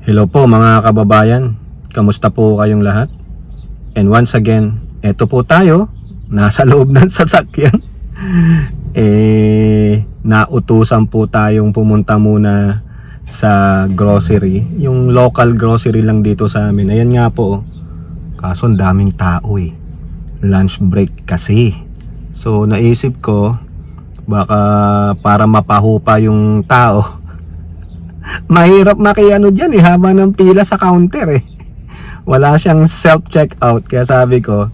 Hello po mga kababayan, kamusta po kayong lahat? And once again, eto po tayo, nasa loob ng sasakyan. Nautusan po tayong pumunta muna sa grocery, yung local grocery lang dito sa amin. Ayan nga po, kaso ang daming tao lunch break kasi. So naisip ko, baka para mapahupa yung tao, mahirap makiano dyan haba ng pila sa counter wala siyang self-checkout, kaya sabi ko,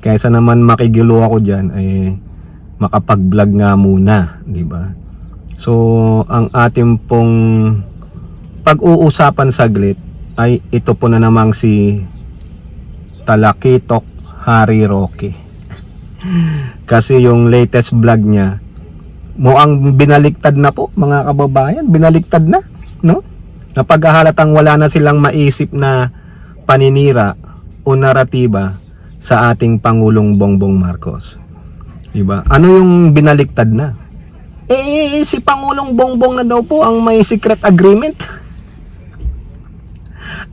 kaysa naman makigulo ako dyan, makapag-vlog nga muna, di ba? So ang ating pong pag-uusapan saglit ay ito po na namang si Talakitok Harry Roque. Kasi yung latest vlog niya mukhang binaliktad na po mga kababayan, binaliktad na, no? Napaghahalatang wala na silang maisip na paninira o naratiba sa ating Pangulong Bongbong Marcos. Diba? Ano yung binaliktad na? Si Pangulong Bongbong na daw po ang may secret agreement.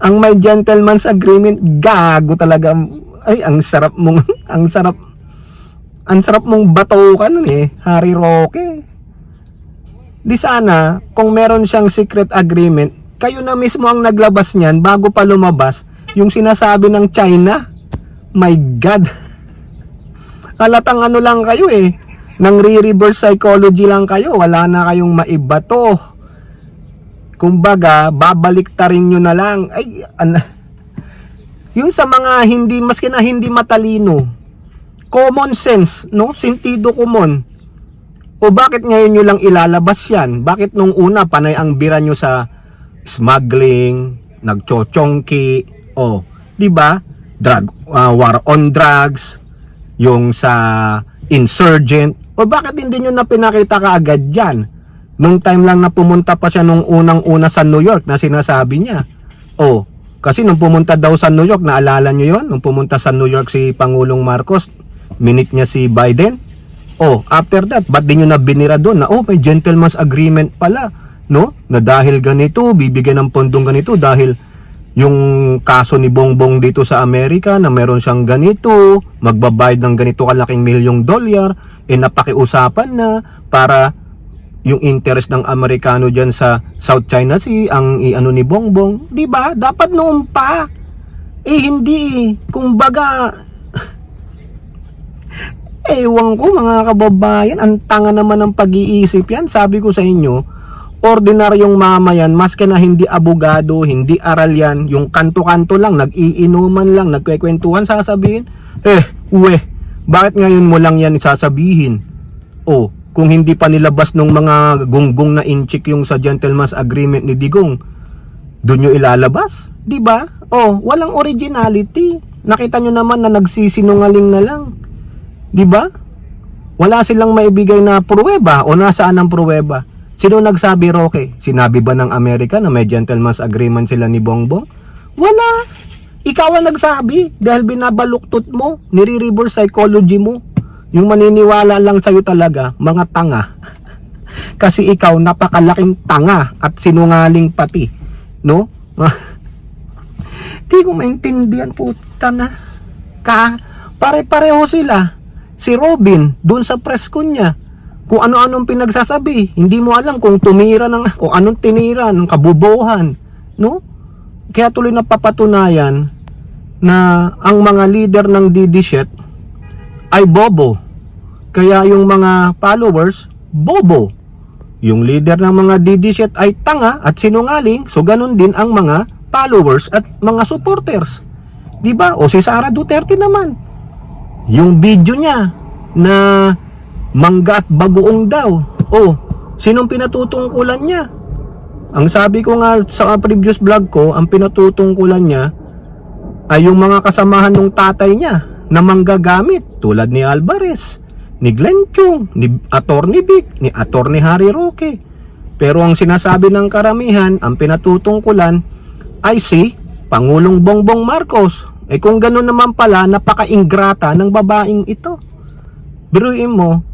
Ang may gentleman's agreement. Gago talaga. Ay, ang sarap mong ang sarap mong batukan Harry Roque. Di sana, kung meron siyang secret agreement, kayo na mismo ang naglabas niyan bago pa lumabas yung sinasabi ng China. My God. Halatang ano lang kayo nang re-reverse psychology lang kayo. Wala na kayong maibato. Kumbaga, babaliktarin nyo na lang. Yung sa mga hindi, maski na hindi matalino, common sense, no? Sentido common. O bakit ngayon nyo lang ilalabas yan? Bakit nung una panay ang bira nyo sa smuggling, nagchochongki, di ba? War on drugs, yung sa insurgent. O bakit hindi nyo na pinakita kaagad yan? Nung time lang na pumunta pa siya nung unang-una sa New York na sinasabi niya. Kasi nung pumunta daw sa New York, naalala nyo yon? Nung pumunta sa New York si Pangulong Marcos, minute niya si Biden. After that, ba't di nyo na binira doon na may gentleman's agreement pala, no? Na dahil ganito, bibigyan ng pondong ganito dahil yung kaso ni Bongbong dito sa Amerika na meron siyang ganito, magbabayad ng ganito kalaking $1 million, napakiusapan na para yung interest ng Amerikano dyan sa South China Sea ang iano ni Bongbong, di ba? Dapat noon pa. Hindi. Kumbaga, ewan ko mga kababayan, ang tanga naman ng pag-iisip yan. Sabi ko sa inyo, ordinaryong mamayan, maski na hindi abogado, hindi aral yan, yung kanto-kanto lang, nag-iinuman lang, nagkwekwentuhan, sasabihin, bakit ngayon mo lang yan sasabihin? Kung hindi pa nilabas nung mga gunggong na inchik yung sa gentleman's agreement ni Digong, doon nyo ilalabas, di ba? Walang originality. Nakita nyo naman na nagsisinungaling na lang. Di ba? Wala silang maibigay na pruweba o nasaan ang pruweba. Sino nagsabi, Roque? Sinabi ba ng Amerika na may gentleman's agreement sila ni Bongbong? Wala. Ikaw ang nagsabi dahil binabaluktot mo, nire-reverse psychology mo. Yung maniniwala lang sa'yo talaga, mga tanga. Kasi ikaw napakalaking tanga at sinungaling pati, no? Di ko maintindihan, puta na. Pare-pareho sila. Si Robin, doon sa press ko niya, kung ano-anong pinagsasabi, hindi mo alam kung tumira kung anong tinira, ng kabubuhan, no? Kaya tuloy na papatunayan na ang mga leader ng DDSHET ay bobo. Kaya yung mga followers, bobo. Yung leader ng mga DDSHET ay tanga at sinungaling, so ganun din ang mga followers at mga supporters. Diba? Si Sara Duterte naman, yung video niya na mangga at bagoong daw, sinong pinatutungkulan niya? Ang sabi ko nga sa previous vlog ko, ang pinatutungkulan niya ay yung mga kasamahan ng tatay niya na manggagamit tulad ni Alvarez, ni Glenn Chung, ni Attorney Vic, ni Attorney Harry Roque. Pero ang sinasabi ng karamihan, ang pinatutungkulan ay si Pangulong Bongbong Marcos. Kung gano'n naman pala, napaka-ingrata ng babaeng ito. Biruin mo,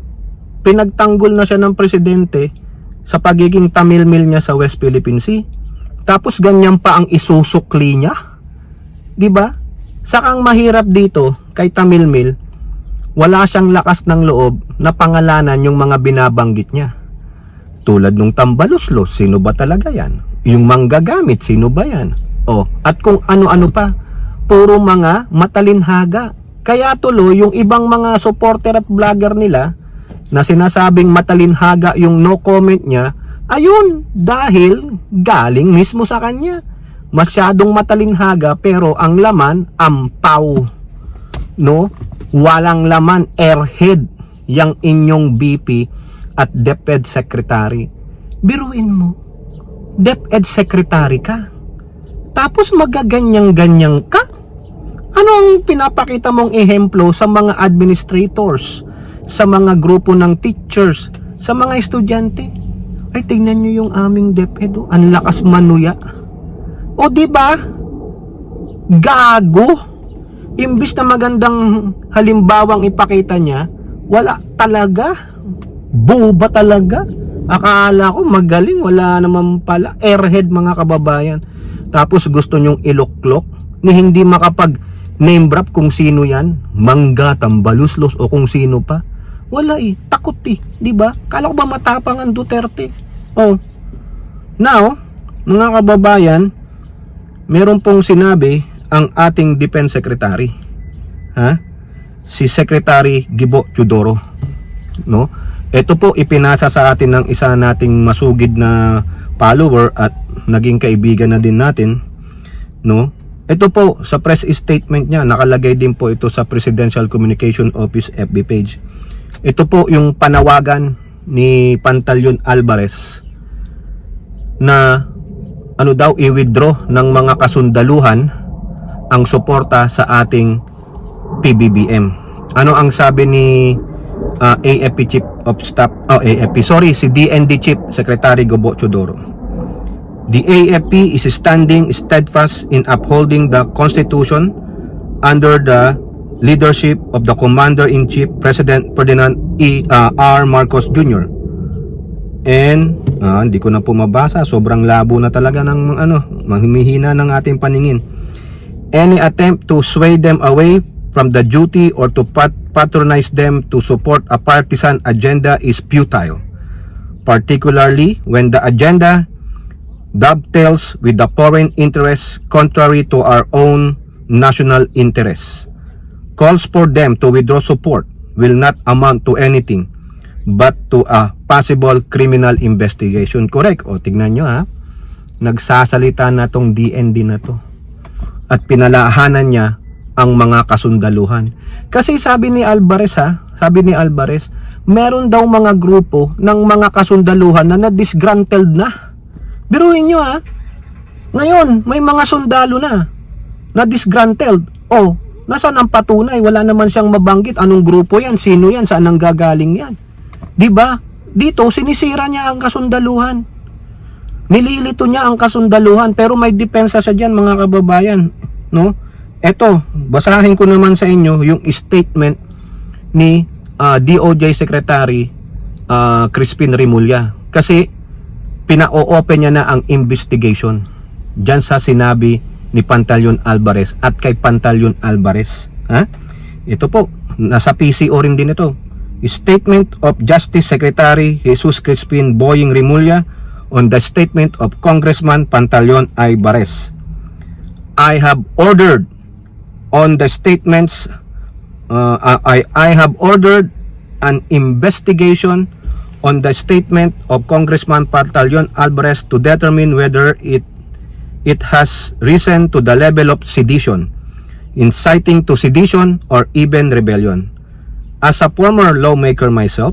pinagtanggol na siya ng presidente sa pagiging tamilmil niya sa West Philippine Sea. Tapos ganyan pa ang isusukli niya. 'Di ba? Saka ang mahirap dito kay Tamilmil, wala siyang lakas ng loob na pangalanan yung mga binabanggit niya. Tulad nung Tambaluslos, sino ba talaga yan? Yung manggagamit, sino ba yan? At kung ano-ano pa, puro mga matalinhaga. Kaya tuloy yung ibang mga supporter at vlogger nila na sinasabing matalinhaga yung no comment niya, ayun, dahil galing mismo sa kanya. Masyadong matalinhaga pero ang laman, ampaw. No? Walang laman, airhead yang inyong BP at DepEd Secretary. Biruin mo, DepEd Secretary ka. Tapos magaganyang-ganyang ka? Ano ang pinapakita mong ehemplo sa mga administrators, sa mga grupo ng teachers, sa mga estudyante? Ay, tingnan nyo yung aming DepEd, ang lakas manuya. O di ba? Gago. Imbis na magandang halimbawang ipakita niya, wala talaga. Buba talaga. Akala ko magaling, wala naman pala. Airhead mga kababayan. Tapos gusto nyong iluklok ni hindi makapag name drop kung sino yan, Mangga, Tambaluslos o kung sino pa. Wala takot di ba? Kala ko ba matapang ang Duterte? Now, mga kababayan, meron pong sinabi ang ating Defense Secretary, si Secretary Gibo Teodoro, no? Ito po ipinasa sa atin ng isa nating masugid na follower at naging kaibigan na din natin, no? Ito po sa press statement niya, nakalagay din po ito sa Presidential Communication Office FB page. Ito po yung panawagan ni Pantaleon Alvarez na i-withdraw ng mga kasundaluhan ang suporta sa ating PBBM. Ano ang sabi ni AFP Chief of Staff, si DND Chief Secretary Gibo Teodoro? The AFP is standing steadfast in upholding the Constitution under the leadership of the Commander-in-Chief President Ferdinand R. Marcos Jr. And hindi ko na po mabasa, sobrang labo na talaga ng mahimihina ng ating paningin. Any attempt to sway them away from the duty or to patronize them to support a partisan agenda is futile, particularly when the agenda dovetails with the foreign interests contrary to our own national interests. Calls for them to withdraw support will not amount to anything but to a possible criminal investigation. Correct? Tignan nyo nagsasalita na tong DND na to at pinalahanan niya ang mga kasundaluhan. Kasi sabi ni Alvarez, meron daw mga grupo ng mga kasundaluhan na na-disgruntled na. Biruin nyo ngayon may mga sundalo na na-disgruntled. Nasaan ang patunay? Wala naman siyang mabanggit anong grupo yan, sino yan, saan ang gagaling yan. Diba? Dito sinisira niya ang kasundaluhan. Nililito niya ang kasundaluhan, pero may depensa siya diyan mga kababayan, no? Eto, basahin ko naman sa inyo yung statement ni DOJ Secretary Crispin Remulla, kasi pina-open niya na ang investigation diyan sa sinabi ni Pantaleon Alvarez at kay Pantaleon Alvarez. Ito po, nasa PCO rin din ito. Statement of Justice Secretary Jesus Crispin Boying Remulla on the statement of Congressman Pantaleon Alvarez. I have ordered on the statements I have ordered an investigation on the statement of Congressman Pantaleon Alvarez to determine whether it has risen to the level of sedition, inciting to sedition, or even rebellion. As a former lawmaker myself,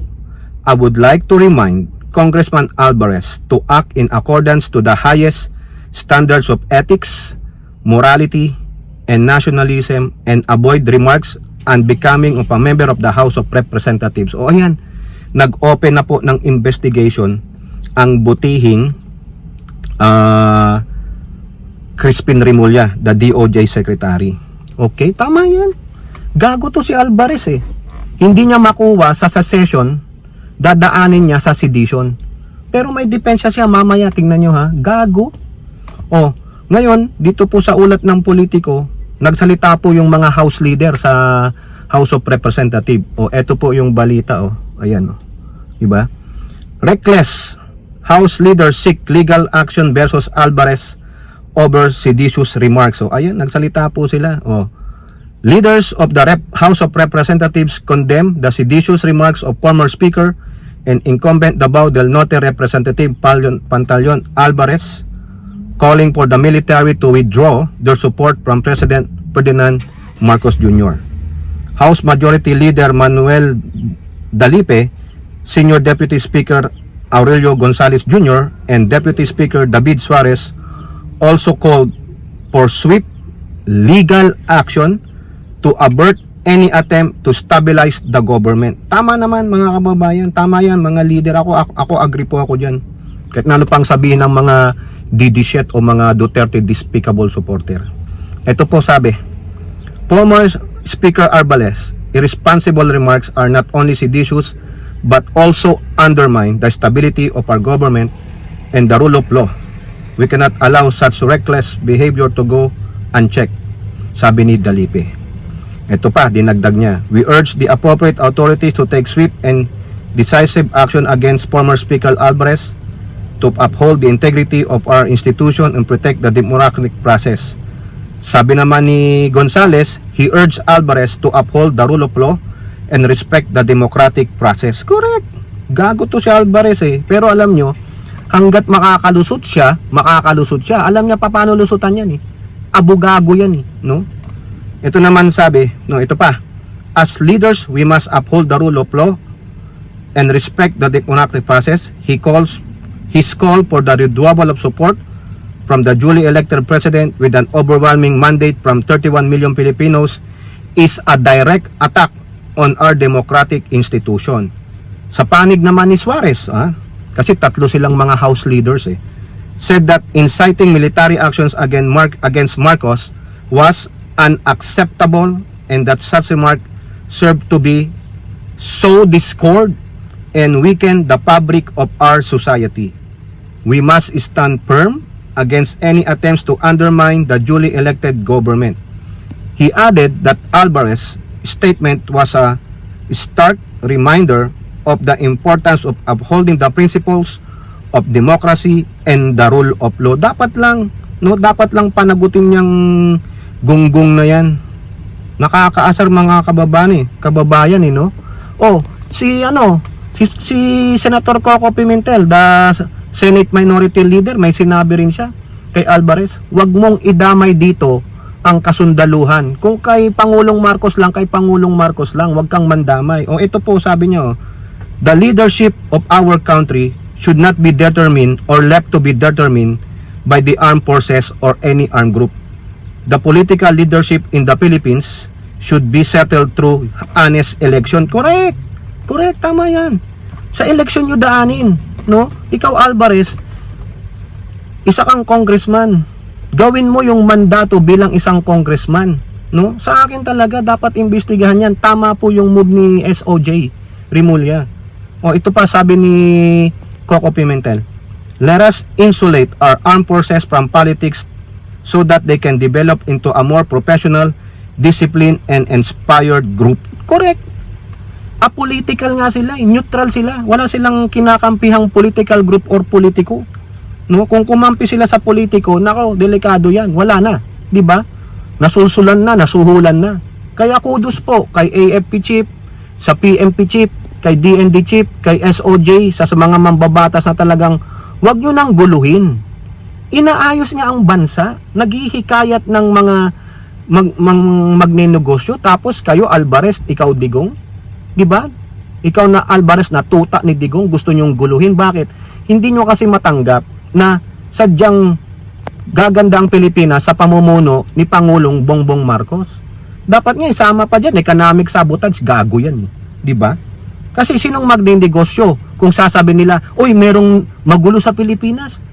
I would like to remind Congressman Alvarez to act in accordance to the highest standards of ethics, morality, and nationalism, and avoid remarks unbecoming of a member of the House of Representatives. Ayan, nag-open na po ng investigation ang butihing Crispin Remulla, the DOJ Secretary. Okay, tama yan. Gago to si Alvarez Hindi niya makuha sa session, dadaanin niya sa sedition. Pero may depensa siya mamaya, tingnan nyo Gago. Oh, ngayon, dito po sa ulat ng Politico, nagsalita po yung mga House leader sa House of Representative. Oh, eto po yung balita, oh. Ayan, oh. Diba? Reckless. House leader seek legal action versus Alvarez over seditious remarks. So, ayan, nagsalita po sila. Oh. Leaders of the House of Representatives condemn the seditious remarks of former Speaker and incumbent Davao del Norte Representative Pantaleon Alvarez, calling for the military to withdraw their support from President Ferdinand Marcos Jr. House Majority Leader Manuel Dalipe, Senior Deputy Speaker Aurelio Gonzales Jr., and Deputy Speaker David Suarez also called for swift legal action to avert any attempt to stabilize the government. Tama naman mga kababayan, tama yan mga leader. Ako agree po ako dyan. Kahit na ano pang sabihin ng mga DD-shit o mga Duterte despicable supporter. Ito po sabi, former Speaker Alvarez, irresponsible remarks are not only seditious but also undermine the stability of our government and the rule of law. We cannot allow such reckless behavior to go unchecked, sabi ni Dalipe. Ito pa, dinagdag niya, we urge the appropriate authorities to take swift and decisive action against former Speaker Alvarez to uphold the integrity of our institution and protect the democratic process. Sabi naman ni Gonzales, he urged Alvarez to uphold the rule of law and respect the democratic process. Correct. Gago to si Alvarez eh. Pero alam nyo, hanggat makakalusot siya. Alam niya pa paano lusutan yan eh. Abugago yan eh, no? Ito naman sabi, no, ito pa. As leaders, we must uphold the rule of law and respect the democratic process. His call for the withdrawal of support from the duly elected president with an overwhelming mandate from 31 million Filipinos is a direct attack on our democratic institution. Sa panig naman ni Suarez, kasi tatlo silang mga house leaders eh, said that inciting military actions against Marcos was unacceptable and that such remark served to be sow discord and weaken the fabric of our society. We must stand firm against any attempts to undermine the duly elected government. He added that Alvarez's statement was a stark reminder of the importance of upholding the principles of democracy and the rule of law. Dapat lang panagutin niyang gunggong na yan. Nakakaasar mga kababayan eh, no? Oh, si Senator Coco Pimentel, the Senate Minority Leader, may sinabi rin siya kay Alvarez, wag mong idamay dito ang kasundaluhan. Kung kay Pangulong Marcos lang, wag kang mandamay. O ito po sabi niya, the leadership of our country should not be determined or left to be determined by the armed forces or any armed group. The political leadership in the Philippines should be settled through honest election. Correct, tama yan. Sa election nyo daanin, no? Ikaw Alvarez, isa kang congressman. Gawin mo yung mandato bilang isang congressman, no? Sa akin talaga dapat imbestigahan yan. Tama po yung move ni SOJ Rimulya. O ito pa sabi ni Coco Pimentel, let us insulate our armed forces from politics so that they can develop into a more professional, disciplined, and inspired group. Correct. Apolitical nga sila, neutral sila. Wala silang kinakampihang political group or politiko. No? Kung kumampi sila sa politiko, nako, delikado yan. Wala na. Diba? Nasulsulan na, nasuhulan na. Kaya kudos po kay AFP Chief, sa PMP Chief, kay DND Chief, kay SOJ, sa mga mambabatas na talagang wag nyo nang guluhin. Inaayos niya ang bansa, naghihikayat ng mga magnenegosyo, tapos kayo Alvarez, ikaw Digong, di ba? Ikaw na Alvarez na tuta ni Digong, gusto nyong guluhin. Bakit? Hindi nyo kasi matanggap na sadyang gaganda ang Pilipinas sa pamumuno ni Pangulong Bongbong Marcos. Dapat nga isama pa dyan, economic sabotage, gago yan, di ba? Kasi sinong magnenegosyo kung sasabi nila, uy, merong magulo sa Pilipinas?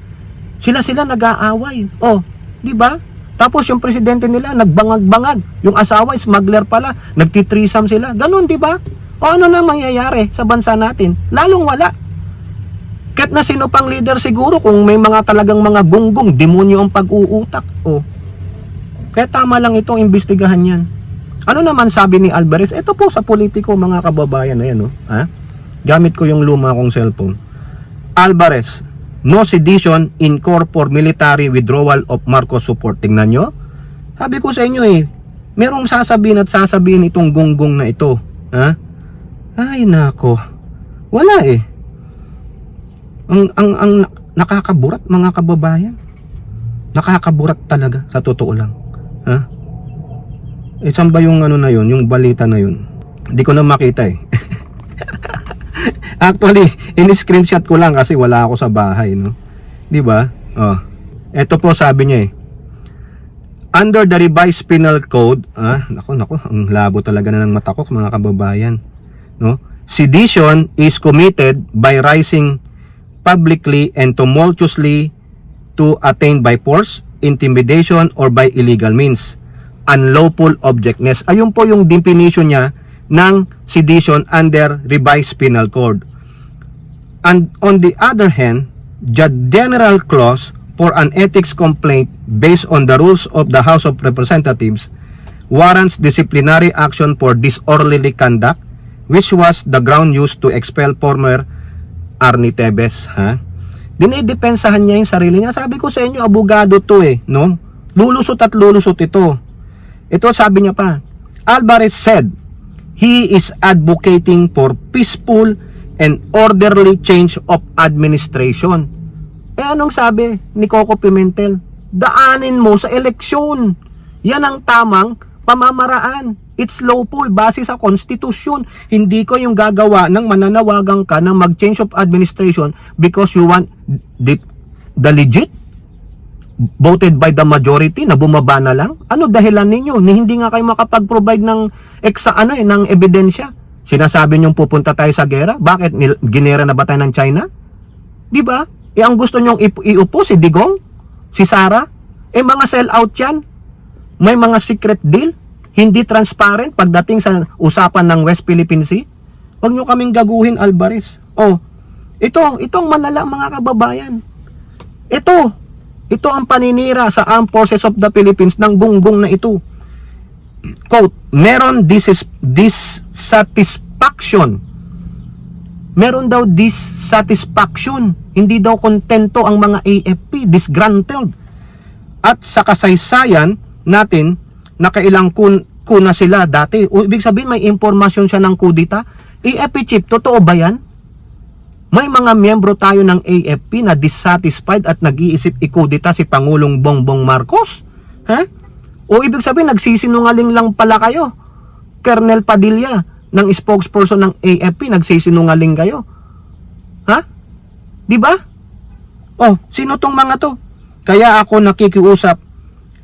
Sila nag-aaway. Oh, di ba? Tapos yung presidente nila nagbangag-bangag. Yung asawa smuggler pala, nagtitrisam sila. Ganun, di ba? O ano na mangyayari sa bansa natin? Lalong wala. Kahit na sino pang leader siguro, kung may mga talagang mga gunggong, demonyo ang pag-uutak. Oh. Kaya tama lang itong imbestigahan yan. Ano naman sabi ni Alvarez? Ito po sa politiko, mga kababayan na yan. Oh. Ha? Gamit ko yung luma kong cellphone. Alvarez, no sedition in core for military withdrawal of Marcos support. Tingnan nyo. Sabi ko sa inyo merong sasabihin at sasabihin itong gunggong na ito. Ha? Ay nako. Wala Ang nakakaburat, mga kababayan. Nakakaburat talaga, sa totoo lang. Ha? Saan ba yung ano na yun, yung balita na yun? Hindi ko na makita Actually, in-screenshot ko lang kasi wala ako sa bahay, no? 'Di ba? Oh. Ito po sabi niya Under the revised penal code, nako, ang labo talaga na ng mata ko, mga kababayan, no? Sedition is committed by rising publicly and tumultuously to attain by force, intimidation, or by illegal means. Unlawful objectness. Ayun po yung definition niya ng sedition under revised penal code. And on the other hand, the general clause for an ethics complaint based on the rules of the House of Representatives warrants disciplinary action for disorderly conduct, which was the ground used to expel former Arnie Tevez. Dinidepensahan niya yung sarili niya. Sabi ko sa inyo, abogado to no? Lulusot at lulusot ito. Ito sabi niya pa, Alvarez said he is advocating for peaceful and orderly change of administration. Anong sabi ni Coco Pimentel? Daanin mo sa eleksyon. Yan ang tamang pamamaraan. It's lawful, base sa konstitusyon. Hindi ko yung gagawa ng mananawagan ka na mag-change of administration because you want the legit voted by the majority na bumaba na lang. Ano dahilan ninyo? Hindi nga kayo makapag-provide ng ng ebidensya. Sinasabi niyong pupunta tayo sa gera? Bakit? Ginera na ba tayo ng China? Di ba? Ang gusto niyong iupo si Digong, si Sara, mga sell out yan. May mga secret deal, hindi transparent pagdating sa usapan ng West Philippine Sea. Huwag niyo kaming gaguhin, Alvarez. Itong malala, mga kababayan. Ito ang paninira sa Armed Forces of the Philippines ng gunggong na ito. Quote, meron dissatisfaction. Meron daw dissatisfaction. Hindi daw kontento ang mga AFP, disgruntled. At sa kasaysayan natin, nakailang kuna sila dati. Ibig sabihin may impormasyon siya ng kudita. AFP chief, totoo ba yan? May mga miyembro tayo ng AFP na dissatisfied at nag-iisip ikudita si Pangulong Bongbong Marcos? O ibig sabihin nagsisinungaling lang pala kayo? Colonel Padilla ng spokesperson ng AFP, nagsisinungaling kayo? Di ba? Sino tong mga to? Kaya ako nakikiusap,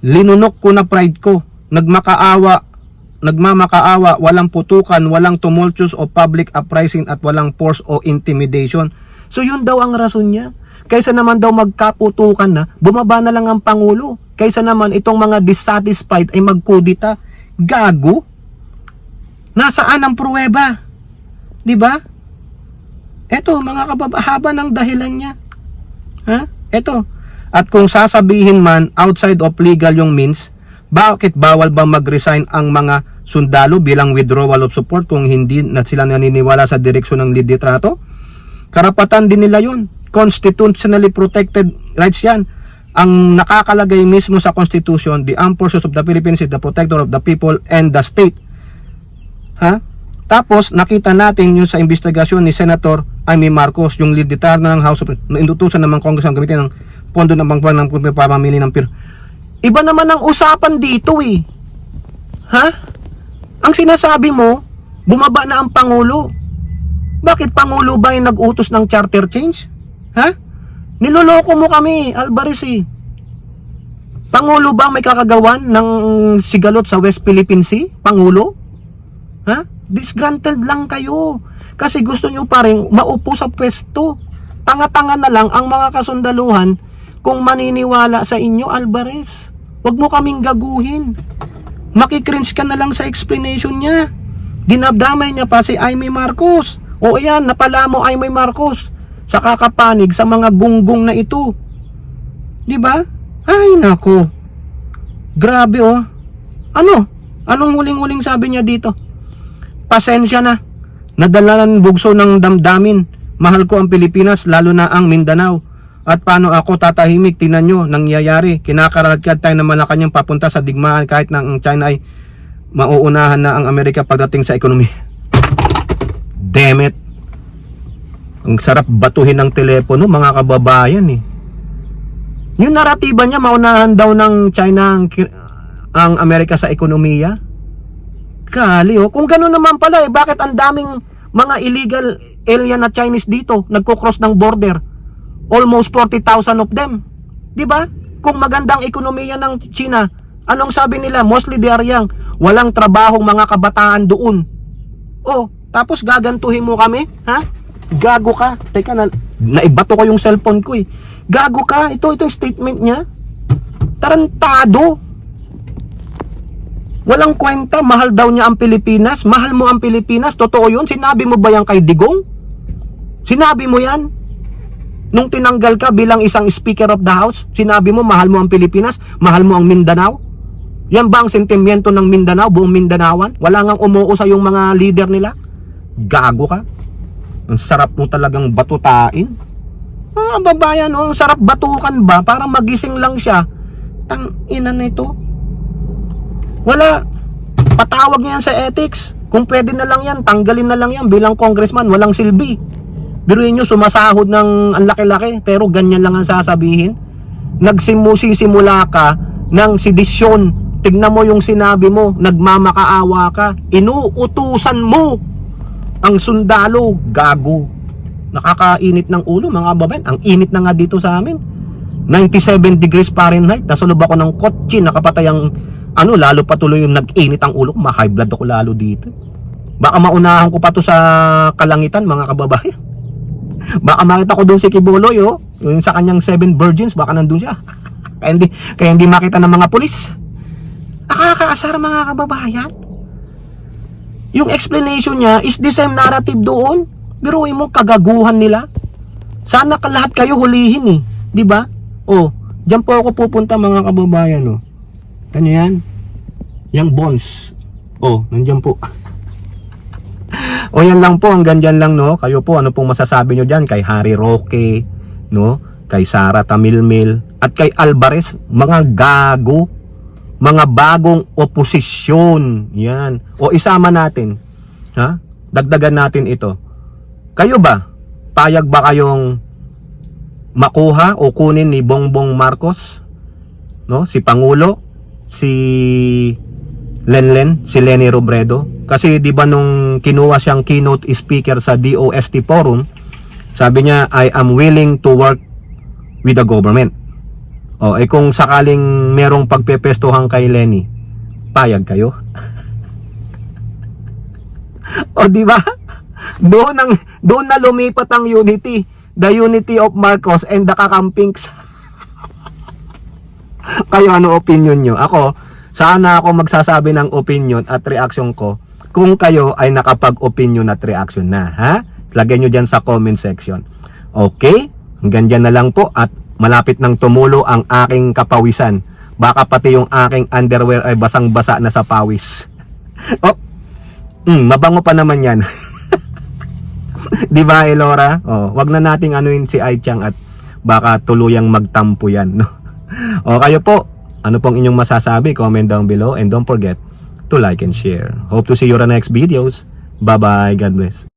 linunok ko na pride ko, nagmamakaawa, walang putukan, walang tumultuous o public uprising at walang force o intimidation. So yun daw ang rason niya. Kaysa naman daw magkaputukan na, bumaba na lang ang Pangulo. Kaysa naman itong mga dissatisfied ay magkudita. Gago? Nasaan ang pruweba? Di ba? Eto, mga kababahaba ng dahilan niya. Eto. At kung sasabihin man outside of legal yung means, bakit bawal ba mag-resign ang mga sundalo bilang withdrawal of support kung hindi na sila naniniwala sa direksyon ng litrato? Karapatan din nila yun. Constitutionally protected rights yan. Ang nakakalagay mismo sa Constitution, the Armed Forces of the Philippines is the protector of the people and the state. Tapos, nakita natin yung sa investigasyon ni Senator Amy Marcos, yung lead dictator ng House of inutusan ng mga Congress ng Committee ng Pondo ng Pangpang ng Pamamili ng PIR. Iba naman ang usapan dito Ang sinasabi mo, bumaba na ang Pangulo. Bakit Pangulo ba yung nag-utos ng charter change? Niloloko mo kami, Alvarez Pangulo ba may kakagawan ng sigalot sa West Philippine Sea? Pangulo? Disgruntled lang kayo. Kasi gusto nyo pa rin maupo sa pwesto. Tanga-tanga na lang ang mga kasundaluhan kung maniniwala sa inyo, Alvarez. Huwag mo kaming gaguhin. Makikringe ka na lang sa explanation niya. Dinadamay niya pa si Amy Marcos. O ayan, napala mo Amy Marcos. sa kakapanig sa mga gunggong na ito. Di ba? Ay nako. Grabe oh. Anong huling-huling sabi niya dito? Pasensya na. Nadalalan bugso ng damdamin. Mahal ko ang Pilipinas, lalo na ang Mindanao. At paano ako tatahimik? Tingnan nyo, nangyayari. Kinakaradkad tayo ng Malacanang papunta sa digmaan kahit na ang China ay mauunahan na ang Amerika pagdating sa ekonomiya. Damn it. Ang sarap batuhin ng telepono, mga kababayan eh. Yung naratiba niya, maunahan daw ng China ang Amerika sa ekonomiya. Kali oh. Kung gano'n naman pala eh, bakit ang daming mga illegal alien na Chinese dito nagko-cross ng border? Almost 40,000 of them. 'Di ba? Kung magandang ekonomiya ng China, anong sabi nila? Mostly they are young. Walang trabahong mga kabataan doon. Oh, tapos gagantuhin mo kami? Ha? Gago ka. Teka, naibato ko yung cellphone ko eh. Gago ka. Ito yung statement niya. Tarantado. Walang kwenta. Mahal daw niya ang Pilipinas. Mahal mo ang Pilipinas. Totoo yun? Sinabi mo ba yan kay Digong? Sinabi mo yan? Nung tinanggal ka bilang isang Speaker of the House, sinabi mo mahal mo ang Pilipinas, mahal mo ang Mindanao? Yan ba ang sentimiento ng Mindanao, buong Mindanaoan? Wala ngang umuusa yung mga leader nila? Gago ka. Ang sarap mo talagang batutain. Ang babayan, ang sarap batukan ba? Parang magising lang siya. Tang-ina na ito. Wala. Patawag niya yan sa ethics. Kung pwede na lang yan, tanggalin na lang yan bilang congressman. Walang silbi. Biruin nyo, sumasahod ng ang laki-laki, pero ganyan lang ang sasabihin. Nagsisimula ka ng sedisyon. Tignan mo yung sinabi mo, nagmamakaawa ka. Inuutusan mo ang sundalo. Gago. Nakakainit ng ulo, mga babayan. Ang init na nga dito sa amin. 97 degrees Fahrenheit. Nasulob ako ng kotse, nakapatay ang lalo pa tuloy yung nag-init ang ulo ko. Ma-high blood ako lalo dito. Baka maunahan ko pa to sa kalangitan, mga kababayan. Baka makita ko doon si Kibuloy, oh, yung sa kanyang 7 virgins, baka nandun siya. kaya hindi makita ng mga pulis. Nakakaasar, mga kababayan. Yung explanation niya is the same narrative doon. Biruin mo, kagaguhan nila. Sana lahat kayo hulihin eh, di ba? Oh, diyan po ako pupunta, mga kababayan, oh. Tanyo yan? Yang bonds. Oh, nandiyan po. O yan lang po, hanggang dyan lang, no? Kayo po, ano pong masasabi nyo dyan? Kay Harry Roque, no? Kay Sara Tamilmil, at kay Alvarez, mga gago, mga bagong oposisyon. Yan. O isama natin, ha? Dagdagan natin ito. Kayo ba? Payag ba kayong makuha o kunin ni Bongbong Marcos? No? Si Pangulo? Si Lenlen? Si Leni Robredo? Kasi di ba nung kinuha siyang keynote speaker sa DOST Forum, sabi niya, I am willing to work with the government. O, kung sakaling merong pagpepestohan kay Lenny, payag kayo? O, di ba? Doon na lumipat ang unity. The unity of Marcos and the Kakampings. Kayo, ano opinion nyo? Ako, sana ako magsasabi ng opinion at reaction ko kung kayo ay nakapag-opinion at reaction na, ha? Lagay nyo dyan sa comment section. Okay? Hanggang dyan na lang po at malapit nang tumulo ang aking kapawisan. Baka pati yung aking underwear ay basang-basa na sa pawis. Oh, mabango pa naman yan. Di ba, Elora? Oh, wag na nating anuin si Aichang at baka tuluyang magtampo yan, no? O kayo po, ano pong inyong masasabi? Comment down below and don't forget to like and share. Hope to see you on the next videos. Bye-bye. God bless.